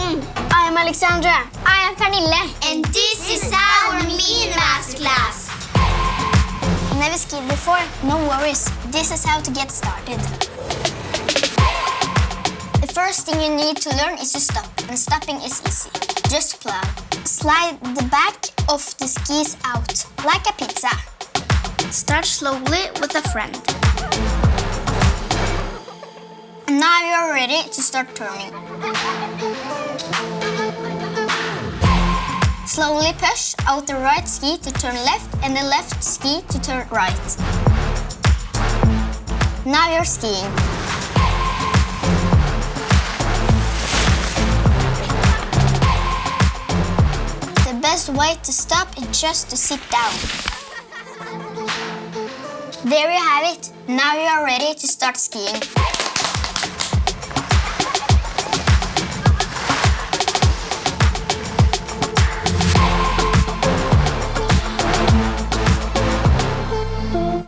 Morten. I am Alexandra. I am Pernille. And this is our Mini Masterclass. Never skied before? No worries. This is how to get started. The first thing you need to learn is to stop, and stopping is easy. Just plow. Slide the back of the skis out, like a pizza. Start slowly with a friend. And now you're ready to start turning. Slowly push out the right ski to turn left and the left ski to turn right. Now you're skiing. The best way to stop is just to sit down. There you have it. Now you are ready to start skiing.